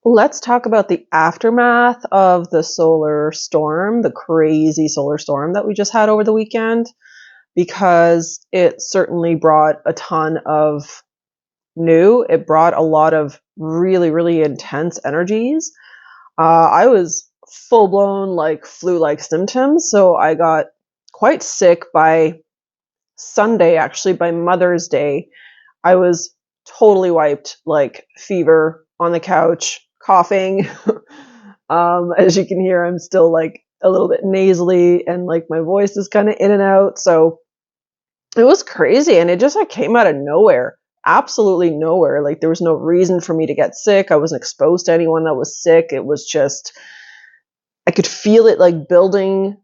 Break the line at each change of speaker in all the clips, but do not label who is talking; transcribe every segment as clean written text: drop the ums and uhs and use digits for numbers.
Let's talk about the aftermath of the solar storm, the crazy solar storm that we just had over the weekend, because it certainly brought a ton of new. It brought a lot of really, really intense energies. I was full blown like flu-like symptoms, so I got quite sick by Sunday, actually by Mother's Day. I was totally wiped, like fever on the couch, coughing. As you can hear, I'm still like a little bit nasally and like my voice is kind of in and out. So it was crazy and it just like came out of nowhere. Absolutely nowhere. Like there was no reason for me to get sick. I wasn't exposed to anyone that was sick. It was just, I could feel it like building,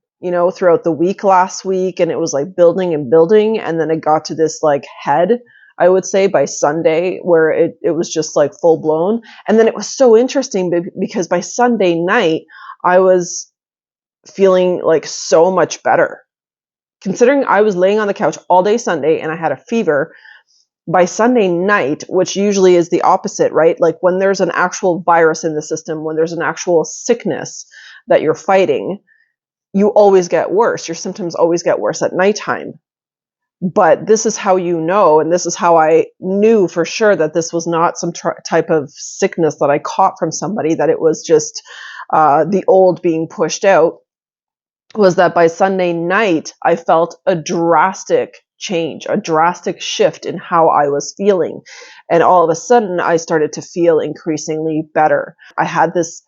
throughout the week last week, and it was like building and building, and then it got to this like head, I would say, by Sunday, where it was just like full blown. And then it was so interesting because by Sunday night, I was feeling like so much better. Considering I was laying on the couch all day Sunday and I had a fever, by Sunday night, which usually is the opposite, right? Like when there's an actual virus in the system, when there's an actual sickness that you're fighting, you always get worse. Your symptoms always get worse at nighttime. But this is how you know, and this is how I knew for sure that this was not some type of sickness that I caught from somebody, that it was just the old being pushed out, was that by Sunday night, I felt a drastic change, a drastic shift in how I was feeling. And all of a sudden, I started to feel increasingly better. I had this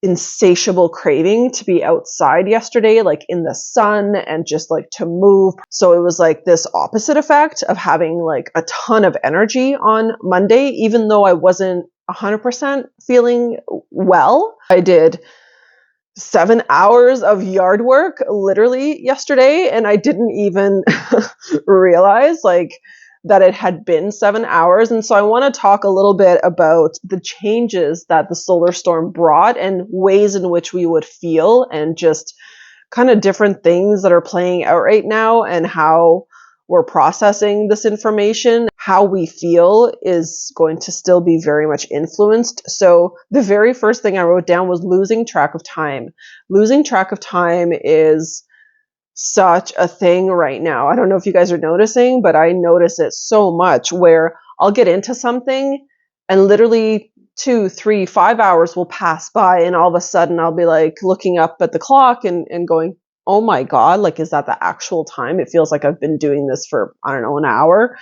insatiable craving to be outside yesterday, like in the sun and just like to move. So it was like this opposite effect of having like a ton of energy on Monday, even though I wasn't 100% feeling well. I did 7 hours of yard work literally yesterday, and I didn't even realize like that it had been 7 hours. And so I want to talk a little bit about the changes that the solar storm brought and ways in which we would feel, and just kind of different things that are playing out right now and how we're processing this information. How we feel is going to still be very much influenced. So the very first thing I wrote down was losing track of time. Losing track of time is such a thing right now. I don't know if you guys are noticing, but I notice it so much, where I'll get into something and literally 2, 3, 5 hours will pass by, and all of a sudden I'll be like looking up at the clock and going, oh my God, like, is that the actual time? It feels like I've been doing this for, I don't know, an hour.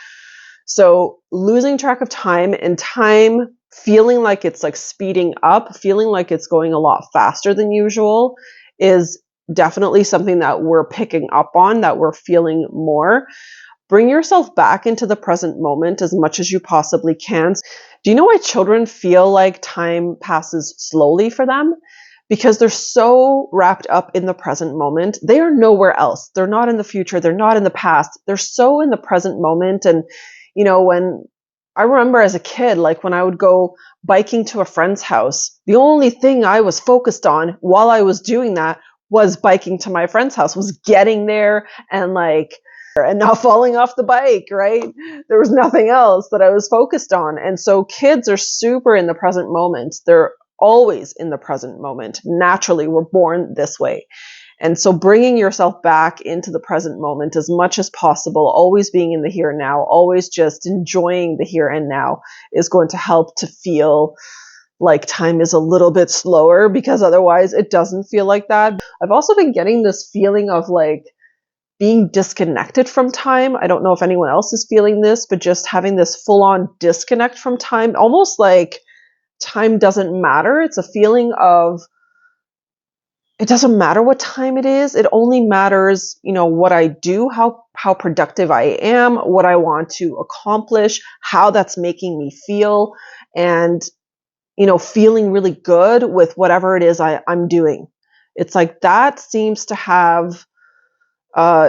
So losing track of time, and time feeling like it's like speeding up, feeling like it's going a lot faster than usual, is definitely something that we're picking up on, that we're feeling more. Bring yourself back into the present moment as much as you possibly can. Do you know why children feel like time passes slowly for them? Because they're so wrapped up in the present moment. They are nowhere else. They're not in the future. They're not in the past. They're so in the present moment. And, when I remember as a kid, like when I would go biking to a friend's house, the only thing I was focused on while I was doing that was biking to my friend's house, was getting there and not falling off the bike, right? There was nothing else that I was focused on. And so kids are super in the present moment. They're always in the present moment. Naturally, we're born this way. And so bringing yourself back into the present moment as much as possible, always being in the here and now, always just enjoying the here and now, is going to help to feel like time is a little bit slower, because otherwise it doesn't feel like that. I've also been getting this feeling of like being disconnected from time. I don't know if anyone else is feeling this, but just having this full-on disconnect from time, almost like time doesn't matter. It's a feeling of, it doesn't matter what time it is. It only matters, what I do, how productive I am, what I want to accomplish, how that's making me feel, and, feeling really good with whatever it is I'm doing. It's like that seems to have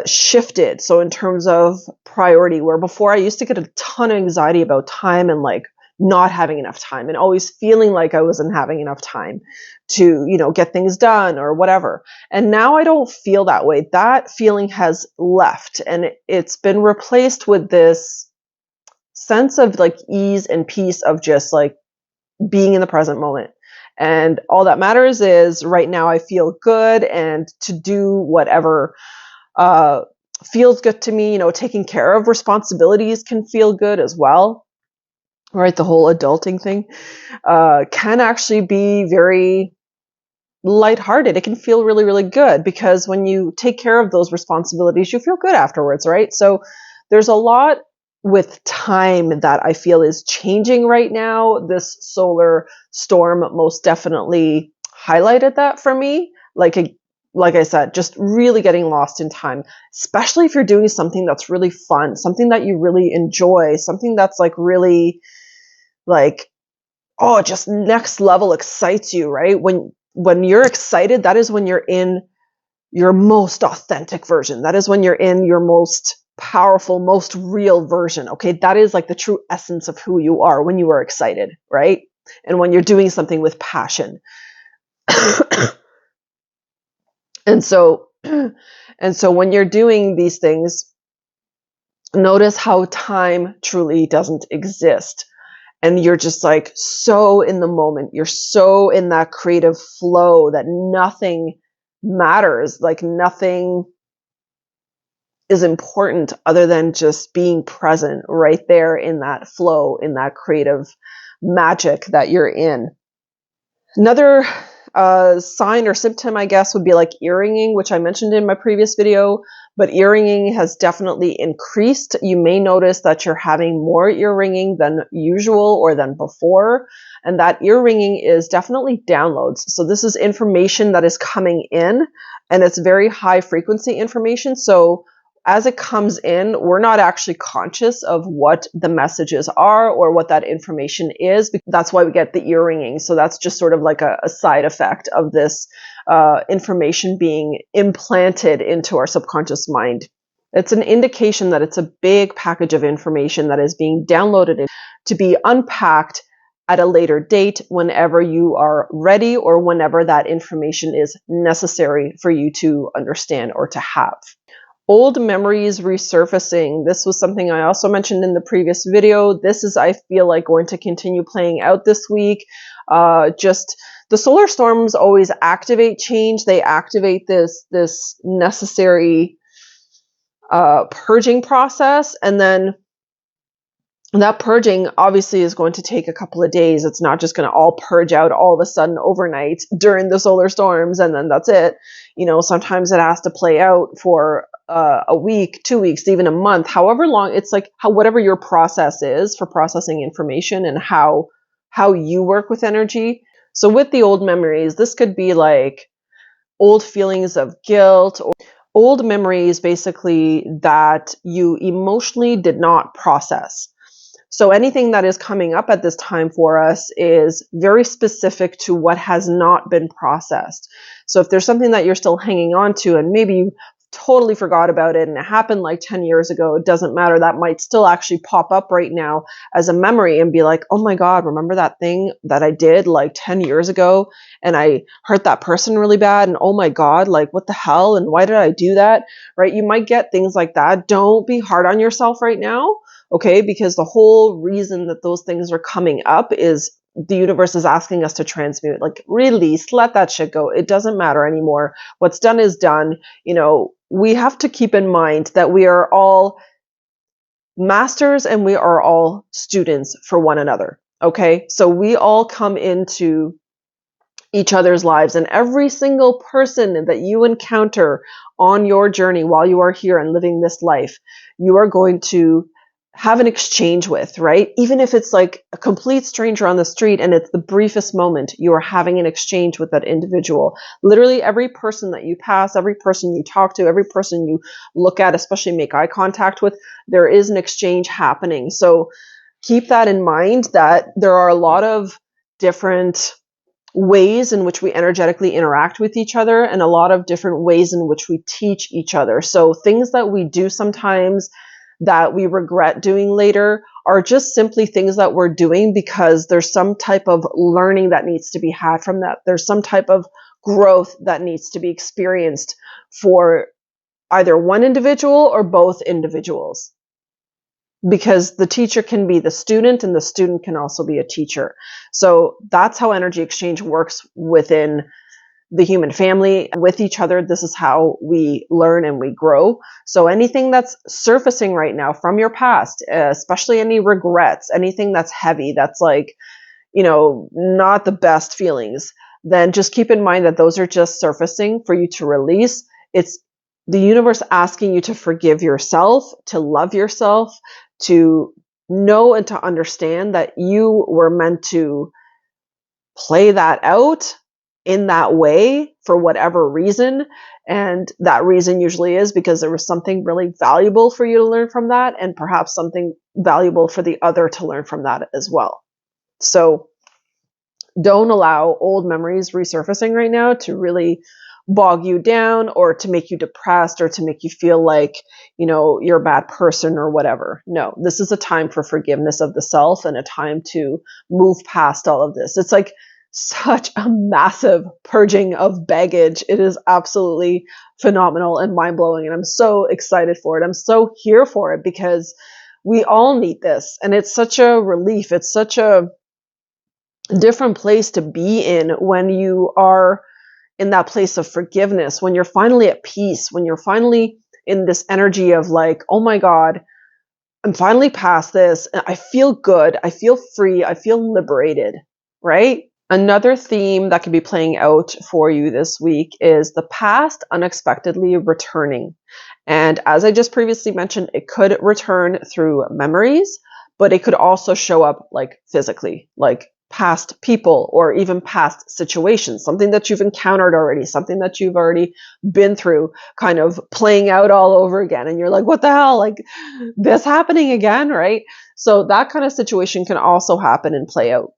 shifted. So in terms of priority, where before I used to get a ton of anxiety about time and like not having enough time and always feeling like I wasn't having enough time to, get things done or whatever. And now I don't feel that way. That feeling has left, and it's been replaced with this sense of like ease and peace of just like being in the present moment. And all that matters is right now I feel good, and to do whatever feels good to me. Taking care of responsibilities can feel good as well, right? The whole adulting thing can actually be very lighthearted. It can feel really, really good, because when you take care of those responsibilities, you feel good afterwards, right? So there's a lot with time that I feel is changing right now. This solar storm most definitely highlighted that for me. Like I said, just really getting lost in time, especially if you're doing something that's really fun, something that you really enjoy, something that's like really like, oh, just next level excites you, right? When you're excited, that is when you're in your most authentic version. That is when you're in your most powerful, most real version. Okay. That is like the true essence of who you are when you are excited, right? And when you're doing something with passion. and so when you're doing these things, notice how time truly doesn't exist. And you're just like so in the moment. You're so in that creative flow that nothing matters. Like nothing is important other than just being present right there in that flow, in that creative magic that you're in. Another sign or symptom, I guess, would be like earringing, which I mentioned in my previous video, but earringing has definitely increased. You may notice that you're having more earringing than usual or than before, and that earringing is definitely downloads. So this is information that is coming in, and it's very high frequency information. So as it comes in, we're not actually conscious of what the messages are or what that information is. That's why we get the earringing. So that's just sort of like a side effect of this information being implanted into our subconscious mind. It's an indication that it's a big package of information that is being downloaded to be unpacked at a later date whenever you are ready or whenever that information is necessary for you to understand or to have. Old memories resurfacing. This was something I also mentioned in the previous video. This is, I feel like, going to continue playing out this week. Just the solar storms always activate change. They activate this necessary purging process, and then that purging obviously is going to take a couple of days. It's not just going to all purge out all of a sudden overnight during the solar storms and then that's it. Sometimes it has to play out for a week, 2 weeks, even a month, however long. It's like whatever your process is for processing information and how you work with energy. So with the old memories, this could be like old feelings of guilt or old memories basically that you emotionally did not process. So anything that is coming up at this time for us is very specific to what has not been processed. So if there's something that you're still hanging on to and maybe you totally forgot about it and it happened like 10 years ago, it doesn't matter. That might still actually pop up right now as a memory and be like, oh my God, remember that thing that I did like 10 years ago and I hurt that person really bad, and oh my God, like what the hell, and why did I do that, right? You might get things like that. Don't be hard on yourself right now. Okay, because the whole reason that those things are coming up is the universe is asking us to transmute, like release, let that shit go. It doesn't matter anymore. What's done is done. We have to keep in mind that we are all masters and we are all students for one another. Okay, so we all come into each other's lives, and every single person that you encounter on your journey while you are here and living this life, you are going to have an exchange with, right? Even if it's like a complete stranger on the street and it's the briefest moment, you are having an exchange with that individual. Literally every person that you pass, every person you talk to, every person you look at, especially make eye contact with, there is an exchange happening. So keep that in mind, that there are a lot of different ways in which we energetically interact with each other and a lot of different ways in which we teach each other. So things that we do sometimes that we regret doing later are just simply things that we're doing because there's some type of learning that needs to be had from that. There's some type of growth that needs to be experienced for either one individual or both individuals. because the teacher can be the student and the student can also be a teacher. So that's how energy exchange works within the human family with each other. This is how we learn and we grow. So anything that's surfacing right now from your past, especially any regrets, anything that's heavy, that's like, not the best feelings, then just keep in mind that those are just surfacing for you to release. It's the universe asking you to forgive yourself, to love yourself, to know and to understand that you were meant to play that out in that way for whatever reason. And that reason usually is because there was something really valuable for you to learn from that, and perhaps something valuable for the other to learn from that as well. So don't allow old memories resurfacing right now to really bog you down or to make you depressed or to make you feel like, you're a bad person or whatever. No, this is a time for forgiveness of the self and a time to move past all of this. It's like such a massive purging of baggage. It is absolutely phenomenal and mind-blowing, and I'm so excited for it. I'm so here for it because we all need this, and it's such a relief. It's such a different place to be in when you are in that place of forgiveness, when you're finally at peace, when you're finally in this energy of like, oh my God, I'm finally past this. I feel good. I feel free. I feel liberated, right? Another theme that could be playing out for you this week is the past unexpectedly returning. And as I just previously mentioned, it could return through memories, but it could also show up like physically, like past people or even past situations, something that you've encountered already, something that you've already been through, kind of playing out all over again. And you're like, what the hell? Like this happening again, right? So that kind of situation can also happen and play out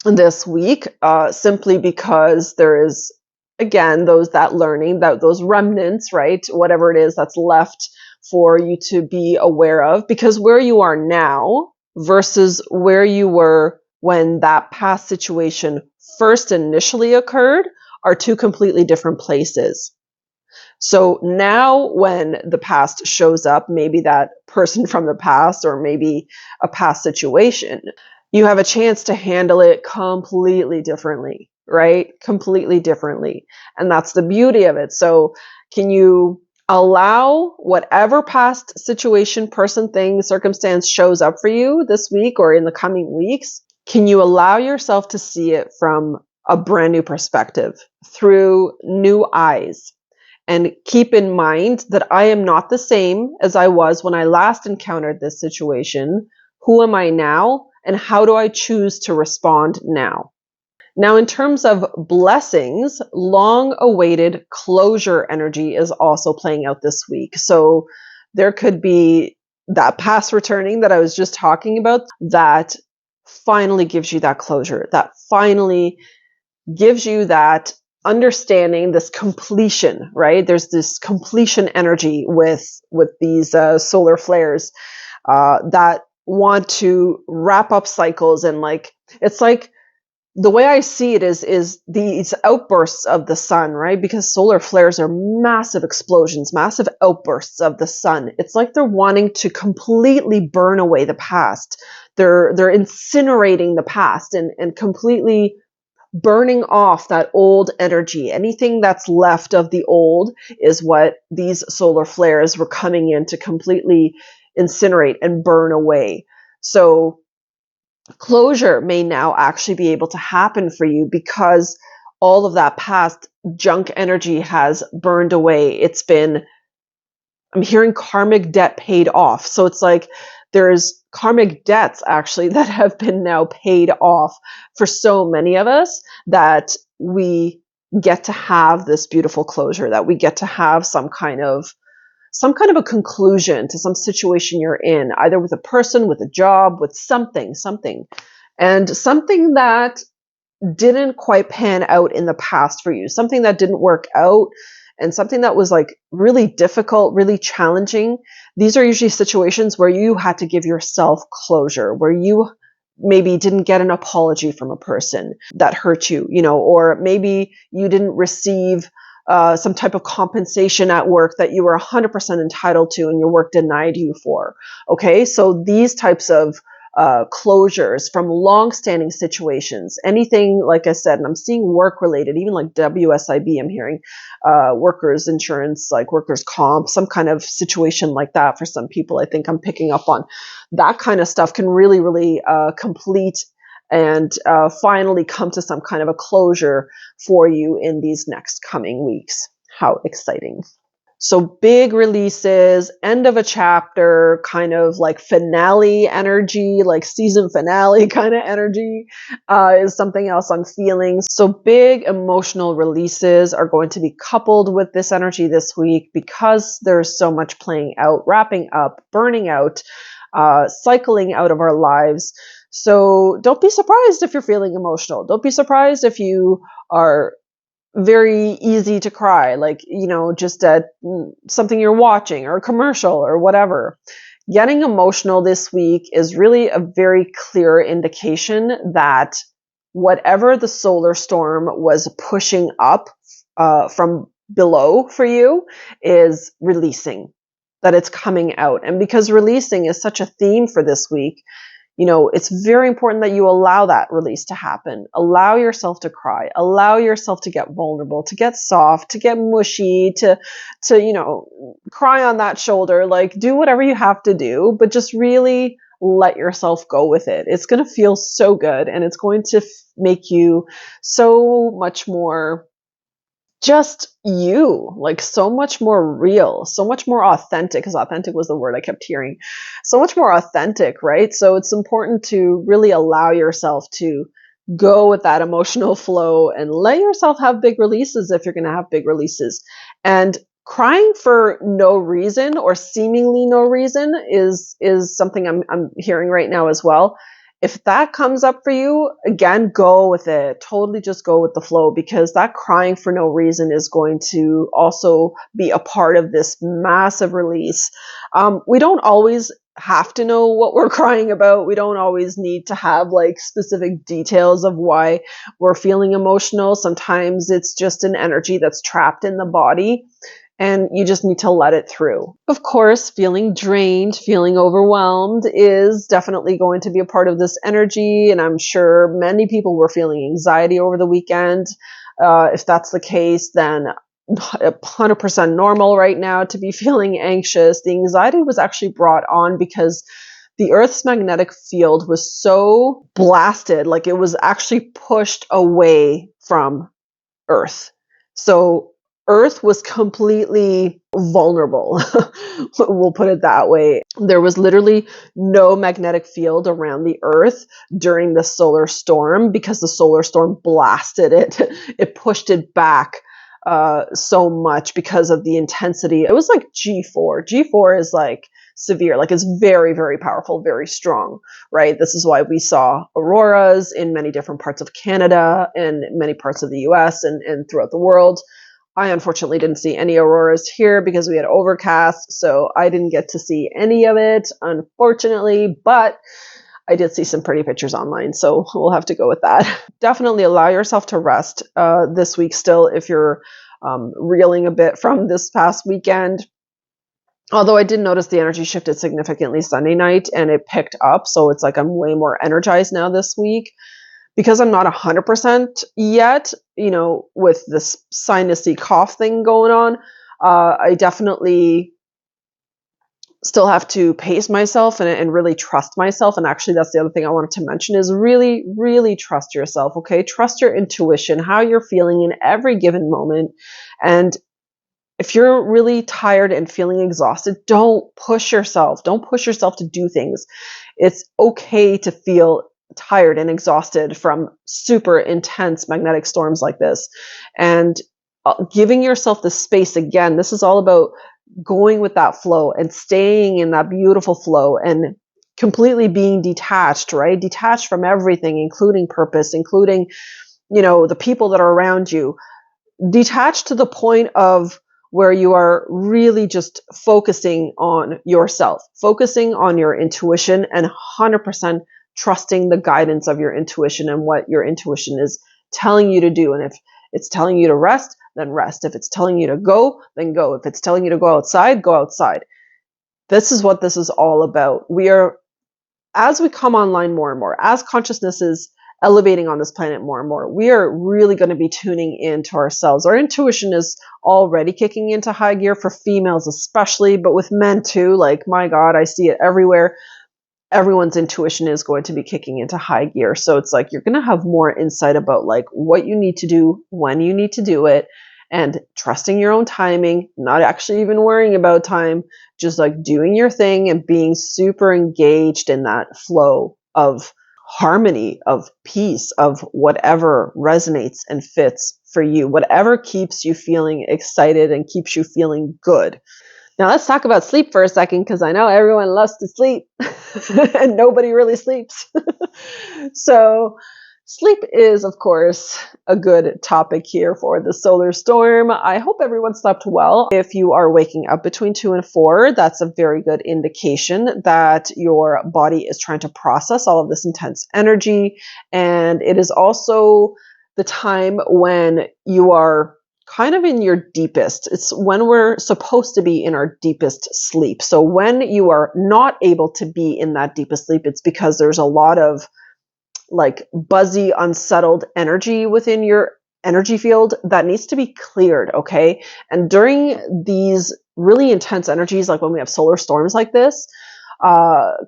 this week, simply because there is, again, that learning, those remnants, right? Whatever it is that's left for you to be aware of, because where you are now versus where you were when that past situation first initially occurred are two completely different places. So now when the past shows up, maybe that person from the past or maybe a past situation, you have a chance to handle it completely differently, right? Completely differently. And that's the beauty of it. So can you allow whatever past situation, person, thing, circumstance shows up for you this week or in the coming weeks? Can you allow yourself to see it from a brand new perspective through new eyes? And keep in mind that I am not the same as I was when I last encountered this situation. Who am I now? And how do I choose to respond now? Now, in terms of blessings, long-awaited closure energy is also playing out this week. So there could be that past returning that I was just talking about that finally gives you that closure, that finally gives you that understanding, this completion, right? There's this completion energy with these solar flares that want to wrap up cycles, and like it's like the way I see it is these outbursts of the sun, right? Because solar flares are massive explosions, massive outbursts of the sun. It's like they're wanting to completely burn away the past. They're incinerating the past and completely burning off that old energy. Anything that's left of the old is what these solar flares were coming in to completely incinerate and burn away. So closure may now actually be able to happen for you because all of that past junk energy has burned away. I'm hearing karmic debt paid off. So it's like there's karmic debts actually that have been now paid off for so many of us, that we get to have this beautiful closure, that we get to have some kind of a conclusion to some situation you're in, either with a person, with a job, with something, and something that didn't quite pan out in the past for you, something that didn't work out, and something that was like really difficult, really challenging. These are usually situations where you had to give yourself closure, where you maybe didn't get an apology from a person that hurt you, or maybe you didn't receive some type of compensation at work that you were 100% entitled to and your work denied you for. Okay, so these types of closures from long-standing situations, anything, like I said, and I'm seeing work-related, even like WSIB, I'm hearing workers' insurance, like workers' comp, some kind of situation like that for some people. I think I'm picking up on that kind of stuff can really, really complete and finally come to some kind of a closure for you in these next coming weeks. How exciting. So big releases, end of a chapter, kind of like finale energy, like season finale kind of energy is something else I'm feeling. So big emotional releases are going to be coupled with this energy this week because there's so much playing out, wrapping up, burning out, cycling out of our lives. So don't be surprised if you're feeling emotional. Don't be surprised if you are very easy to cry, like, just at something you're watching or a commercial or whatever. Getting emotional this week is really a very clear indication that whatever the solar storm was pushing up from below for you is releasing, that it's coming out. And because releasing is such a theme for this week, it's very important that you allow that release to happen. Allow yourself to cry. Allow yourself to get vulnerable, to get soft, to get mushy, to cry on that shoulder. Like, do whatever you have to do, but just really let yourself go with it. It's going to feel so good, and it's going to make you so much more just you, like so much more real, so much more authentic, because authentic was the word I kept hearing. So much more authentic, right? So it's important to really allow yourself to go with that emotional flow and let yourself have big releases if you're going to have big releases. And crying for no reason or seemingly no reason is something I'm hearing right now as well. If that comes up for you, again, go with it. Totally just go with the flow, because that crying for no reason is going to also be a part of this massive release. We don't always have to know what we're crying about. We don't always need to have like specific details of why we're feeling emotional. Sometimes it's just an energy that's trapped in the body, and you just need to let it through. Of course, feeling drained, feeling overwhelmed is definitely going to be a part of this energy. And I'm sure many people were feeling anxiety over the weekend. If that's the case, then 100% normal right now to be feeling anxious. The anxiety was actually brought on because the Earth's magnetic field was so blasted, like it was actually pushed away from Earth. So Earth was completely vulnerable. We'll put it that way. There was literally no magnetic field around the Earth during the solar storm because the solar storm blasted it. It pushed it back so much because of the intensity. It was like G4. G4 is like severe, like it's very, very powerful, very strong, right? This is why we saw auroras in many different parts of Canada and many parts of the US and throughout the world. I unfortunately didn't see any auroras here because we had overcast, so I didn't get to see any of it, unfortunately, but I did see some pretty pictures online, so we'll have to go with that. Definitely allow yourself to rest this week still if you're reeling a bit from this past weekend. Although I did notice the energy shifted significantly Sunday night and it picked up, so it's like I'm way more energized now this week. Because I'm not 100% yet, with this sinusy cough thing going on, I definitely still have to pace myself and really trust myself. And actually, that's the other thing I wanted to mention is really, really trust yourself, okay? Trust your intuition, how you're feeling in every given moment. And if you're really tired and feeling exhausted, don't push yourself. Don't push yourself to do things. It's okay to feel tired and exhausted from super intense magnetic storms like this, and giving yourself the space. Again, this is all about going with that flow and staying in that beautiful flow and completely being detached, right? Detached from everything, including purpose, including, the people that are around you. Detached to the point of where you are really just focusing on yourself, focusing on your intuition, and 100% trusting the guidance of your intuition and what your intuition is telling you to do. And if it's telling you to rest, then rest. If it's telling you to go, then go. If it's telling you to go outside, go outside. This is what this is all about. As we come online more and more, as consciousness is elevating on this planet more and more, we are really going to be tuning into ourselves. Our intuition is already kicking into high gear for females especially, but with men too. Like, my God, I see it everywhere. Everyone's intuition is going to be kicking into high gear. So it's like you're going to have more insight about like what you need to do, when you need to do it, and trusting your own timing, not actually even worrying about time, just like doing your thing and being super engaged in that flow of harmony, of peace, of whatever resonates and fits for you, whatever keeps you feeling excited and keeps you feeling good. Now let's talk about sleep for a second, because I know everyone loves to sleep and nobody really sleeps. So sleep is, of course, a good topic here for the solar storm. I hope everyone slept well. If you are waking up between 2 and 4, that's a very good indication that your body is trying to process all of this intense energy. And it is also the time when you are kind of in your deepest. It's when we're supposed to be in our deepest sleep. So when you are not able to be in that deepest sleep, it's because there's a lot of like buzzy, unsettled energy within your energy field that needs to be cleared, okay? And during these really intense energies, like when we have solar storms like this,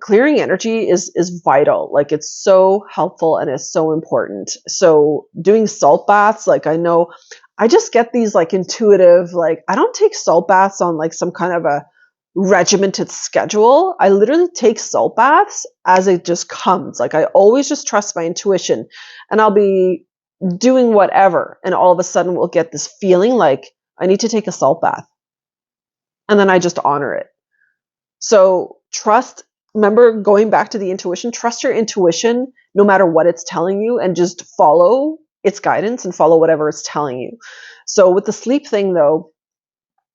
clearing energy is vital. Like, it's so helpful and it's so important. So doing salt baths, like, I know I just get these like intuitive, like, I don't take salt baths on like some kind of a regimented schedule. I literally take salt baths as it just comes. Like, I always just trust my intuition, and I'll be doing whatever, and all of a sudden we'll get this feeling like I need to take a salt bath, and then I just honor it. So remember, going back to the intuition, trust your intuition no matter what it's telling you, and just follow its guidance and follow whatever it's telling you. So with the sleep thing though,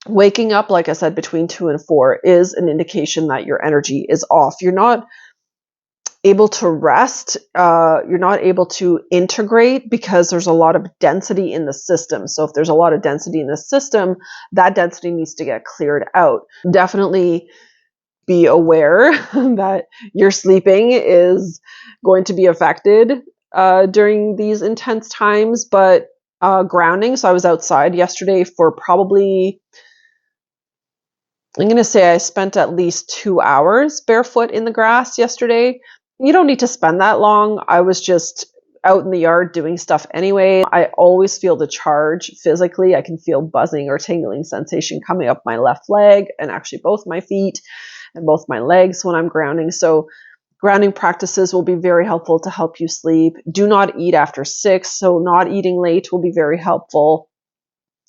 waking up, like I said, between 2 and 4 is an indication that your energy is off. You're not able to rest. You're not able to integrate because there's a lot of density in the system. So if there's a lot of density in the system, that density needs to get cleared out. Definitely be aware that your sleeping is going to be affected during these intense times, but grounding. So I was outside yesterday for probably, I'm going to say I spent at least 2 hours barefoot in the grass yesterday. You don't need to spend that long. I was just out in the yard doing stuff anyway. I always feel the charge physically. I can feel buzzing or tingling sensation coming up my left leg, and actually both my feet and both my legs when I'm grounding. So grounding practices will be very helpful to help you sleep. Do not eat after 6. So not eating late will be very helpful.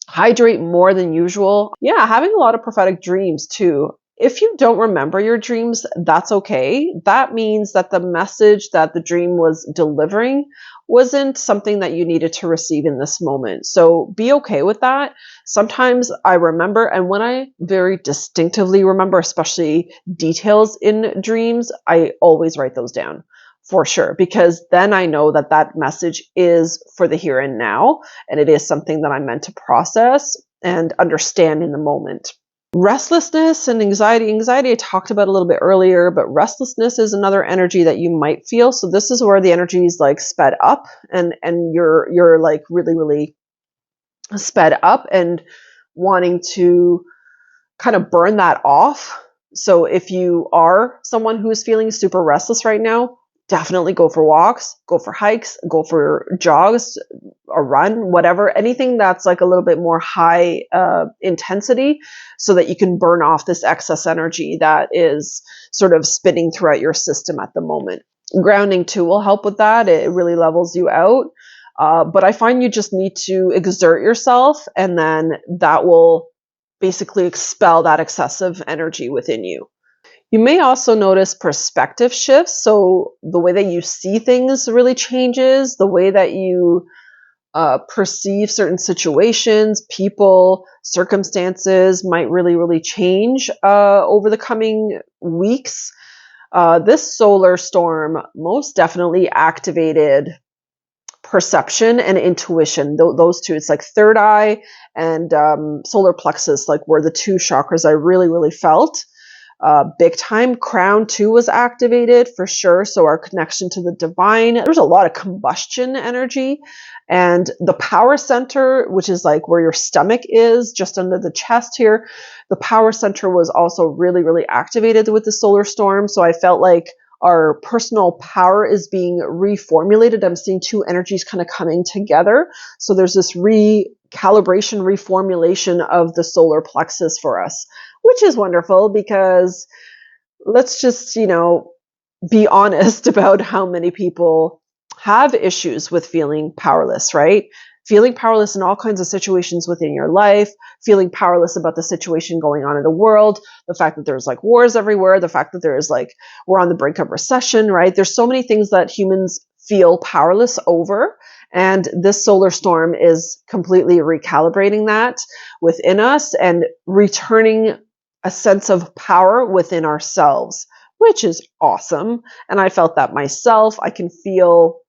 Hydrate more than usual. Yeah, having a lot of prophetic dreams too. If you don't remember your dreams, that's okay. That means that the message that the dream was delivering wasn't something that you needed to receive in this moment. So be okay with that. Sometimes I remember, and when I very distinctively remember, especially details in dreams, I always write those down for sure, because then I know that that message is for the here and now, and it is something that I'm meant to process and understand in the moment. Restlessness and anxiety. Anxiety I talked about a little bit earlier, but restlessness is another energy that you might feel. So this is where the energy is like sped up, and you're like really, really sped up and wanting to kind of burn that off. So if you are someone who is feeling super restless right now, definitely go for walks, go for hikes, go for jogs, a run, whatever, anything that's like a little bit more high intensity, so that you can burn off this excess energy that is sort of spinning throughout your system at the moment. Grounding too will help with that. It really levels you out. But I find you just need to exert yourself, and then that will basically expel that excessive energy within you. You may also notice perspective shifts. So the way that you see things really changes. The way that you perceive certain situations, people, circumstances might really, really change over the coming weeks. This solar storm most definitely activated perception and intuition. Those two, it's like third eye and solar plexus, like were the two chakras I really, really felt. Big time. Crown too was activated for sure. So our connection to the divine, there's a lot of combustion energy. And the power center, which is like where your stomach is, just under the chest here, the power center was also really, really activated with the solar storm. So I felt like our personal power is being reformulated. I'm seeing two energies kind of coming together. So there's this recalibration, reformulation of the solar plexus for us, which is wonderful because let's just, be honest about how many people have issues with feeling powerless, right? Feeling powerless in all kinds of situations within your life, feeling powerless about the situation going on in the world, the fact that there's like wars everywhere, the fact that there's like, we're on the brink of recession, right? There's so many things that humans feel powerless over. And this solar storm is completely recalibrating that within us and returning a sense of power within ourselves, which is awesome. And I felt that myself. I can feel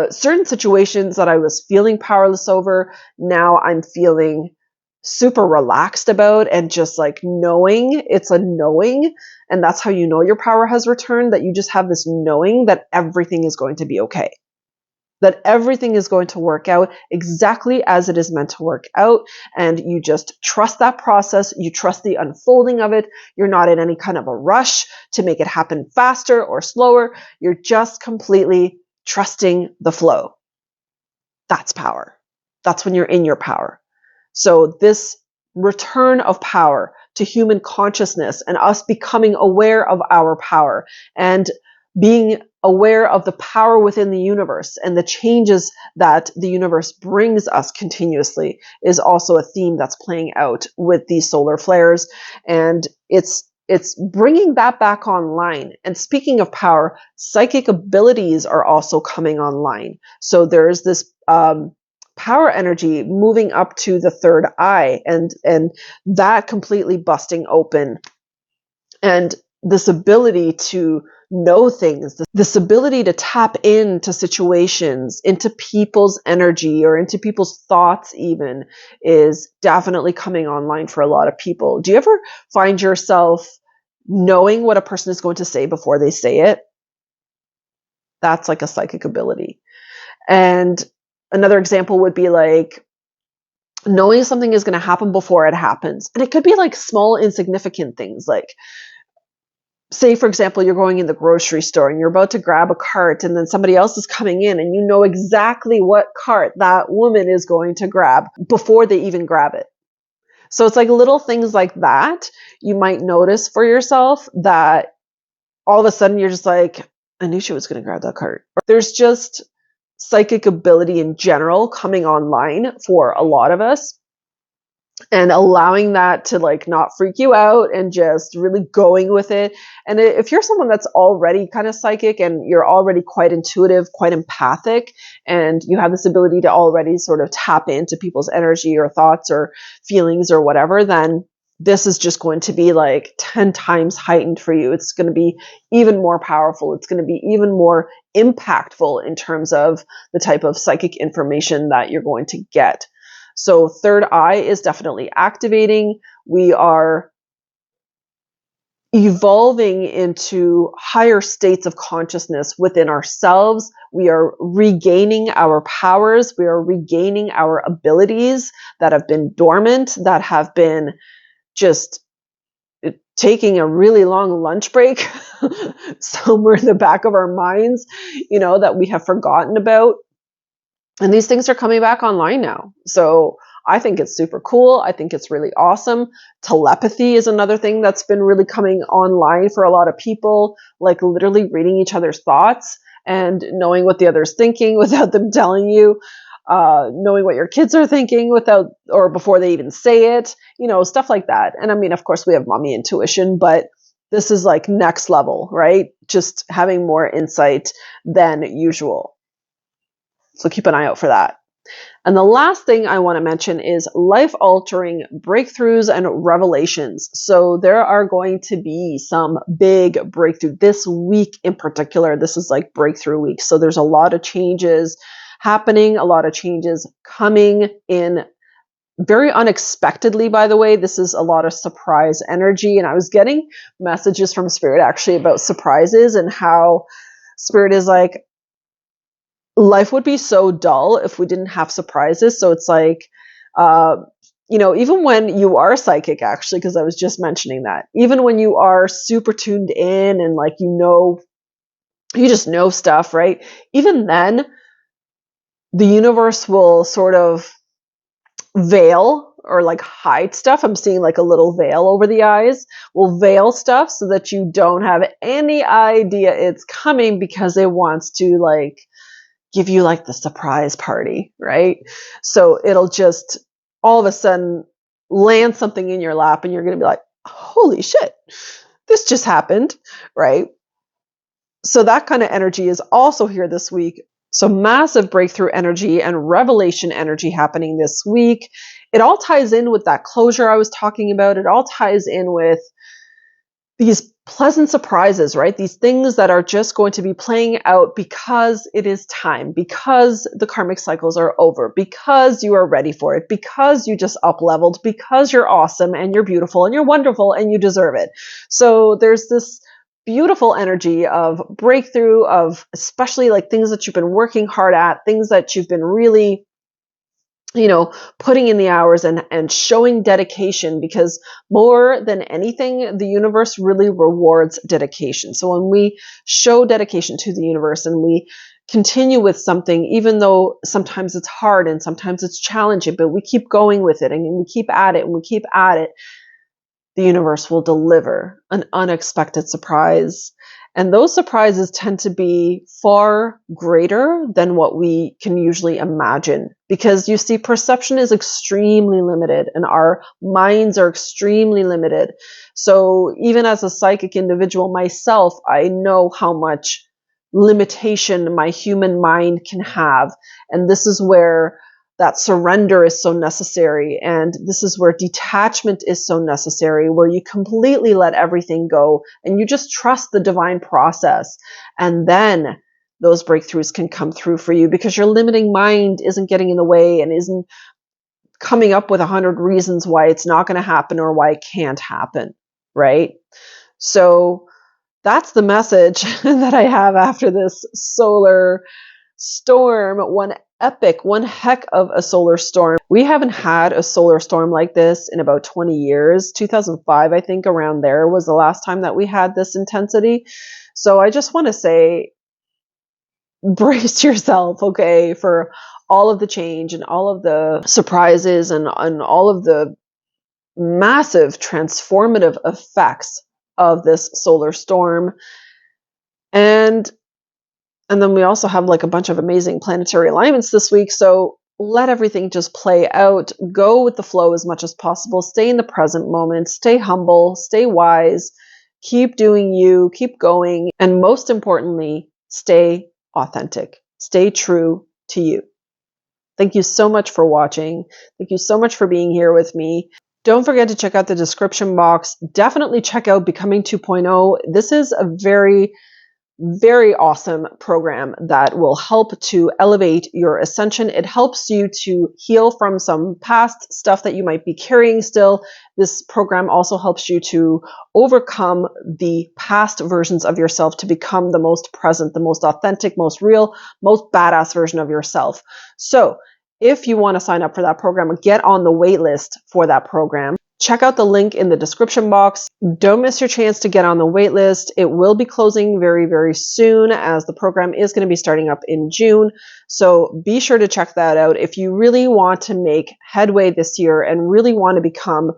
certain situations that I was feeling powerless over. Now I'm feeling super relaxed about and just like knowing, it's a knowing. And that's how you know your power has returned, that you just have this knowing that everything is going to be okay. That everything is going to work out exactly as it is meant to work out. And you just trust that process. You trust the unfolding of it. You're not in any kind of a rush to make it happen faster or slower. You're just completely trusting the flow. That's power. That's when you're in your power. So this return of power to human consciousness and us becoming aware of our power and being aware of the power within the universe and the changes that the universe brings us continuously is also a theme that's playing out with these solar flares. And it's bringing that back online. And speaking of power, psychic abilities are also coming online. So there's this power energy moving up to the third eye and that completely busting open. And this ability to know things, this ability to tap into situations, into people's energy or into people's thoughts even, is definitely coming online for a lot of people. Do you ever find yourself knowing what a person is going to say before they say it? That's like a psychic ability. And another example would be like knowing something is going to happen before it happens. And it could be like small, insignificant things, like say, for example, you're going in the grocery store and you're about to grab a cart and then somebody else is coming in and you know exactly what cart that woman is going to grab before they even grab it. So it's like little things like that you might notice for yourself that all of a sudden you're just like, I knew she was going to grab that cart. There's just psychic ability in general coming online for a lot of us. And allowing that to like not freak you out and just really going with it. And if you're someone that's already kind of psychic and you're already quite intuitive, quite empathic, and you have this ability to already sort of tap into people's energy or thoughts or feelings or whatever, then this is just going to be like 10 times heightened for you. It's going to be even more powerful. It's going to be even more impactful in terms of the type of psychic information that you're going to get. So third eye is definitely activating. We are evolving into higher states of consciousness within ourselves. We are regaining our powers. We are regaining our abilities that have been dormant, that have been just taking a really long lunch break somewhere in the back of our minds, that we have forgotten about. And these things are coming back online now. So I think it's super cool. I think it's really awesome. Telepathy is another thing that's been really coming online for a lot of people, like literally reading each other's thoughts and knowing what the other's thinking without them telling you, knowing what your kids are thinking or before they even say it, stuff like that. And I mean, of course we have mommy intuition, but this is like next level, right? Just having more insight than usual. So keep an eye out for that. And the last thing I want to mention is life-altering breakthroughs and revelations. So there are going to be some big breakthrough this week in particular. This is like breakthrough week. So there's a lot of changes happening, a lot of changes coming in very unexpectedly, by the way. This is a lot of surprise energy. And I was getting messages from Spirit actually about surprises and how Spirit is like, life would be so dull if we didn't have surprises. So it's like, even when you are psychic, actually, because I was just mentioning that, even when you are super tuned in and like, you just know stuff, right? Even then, the universe will sort of veil or like hide stuff. I'm seeing like a little veil over the eyes, will veil stuff so that you don't have any idea it's coming because it wants to like give you like the surprise party, right? So it'll just all of a sudden land something in your lap and you're going to be like, holy shit, this just happened, right? So that kind of energy is also here this week. So massive breakthrough energy and revelation energy happening this week. It all ties in with that closure I was talking about. It all ties in with these pleasant surprises, right? These things that are just going to be playing out because it is time, because the karmic cycles are over, because you are ready for it, because you just up-leveled, because you're awesome and you're beautiful and you're wonderful and you deserve it. So there's this beautiful energy of breakthrough, of especially like things that you've been working hard at, things that you've been really putting in the hours and showing dedication, because more than anything, the universe really rewards dedication. So when we show dedication to the universe and we continue with something, even though sometimes it's hard and sometimes it's challenging, but we keep going with it and we keep at it and we keep at it, the universe will deliver an unexpected surprise. And those surprises tend to be far greater than what we can usually imagine, because you see, perception is extremely limited and our minds are extremely limited. So even as a psychic individual myself, I know how much limitation my human mind can have. And this is where that surrender is so necessary. And this is where detachment is so necessary, where you completely let everything go and you just trust the divine process. And then those breakthroughs can come through for you because your limiting mind isn't getting in the way and isn't coming up with 100 reasons why it's not going to happen or why it can't happen, right? So that's the message that I have after this solar storm. One heck of a solar storm. We haven't had a solar storm like this in about 20 years. 2005, I think, around there was the last time that we had this intensity. So I just want to say, brace yourself, okay, for all of the change and all of the surprises and all of the massive transformative effects of this solar storm. And then we also have like a bunch of amazing planetary alignments this week. So let everything just play out. Go with the flow as much as possible. Stay in the present moment. Stay humble. Stay wise. Keep doing you. Keep going. And most importantly, stay authentic. Stay true to you. Thank you so much for watching. Thank you so much for being here with me. Don't forget to check out the description box. Definitely check out Becoming 2.0. This is a very awesome program that will help to elevate your ascension. It helps you to heal from some past stuff that you might be carrying still. This program also helps you to overcome the past versions of yourself to become the most present, the most authentic, most real, most badass version of yourself. So if you want to sign up for that program, get on the wait list for that program. Check out the link in the description box. Don't miss your chance to get on the wait list. It will be closing very, very soon, as the program is going to be starting up in June. So be sure to check that out. If you really want to make headway this year and really want to become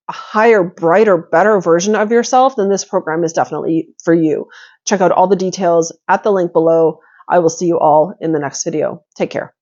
a higher, brighter, better version of yourself, then this program is definitely for you. Check out all the details at the link below. I will see you all in the next video. Take care.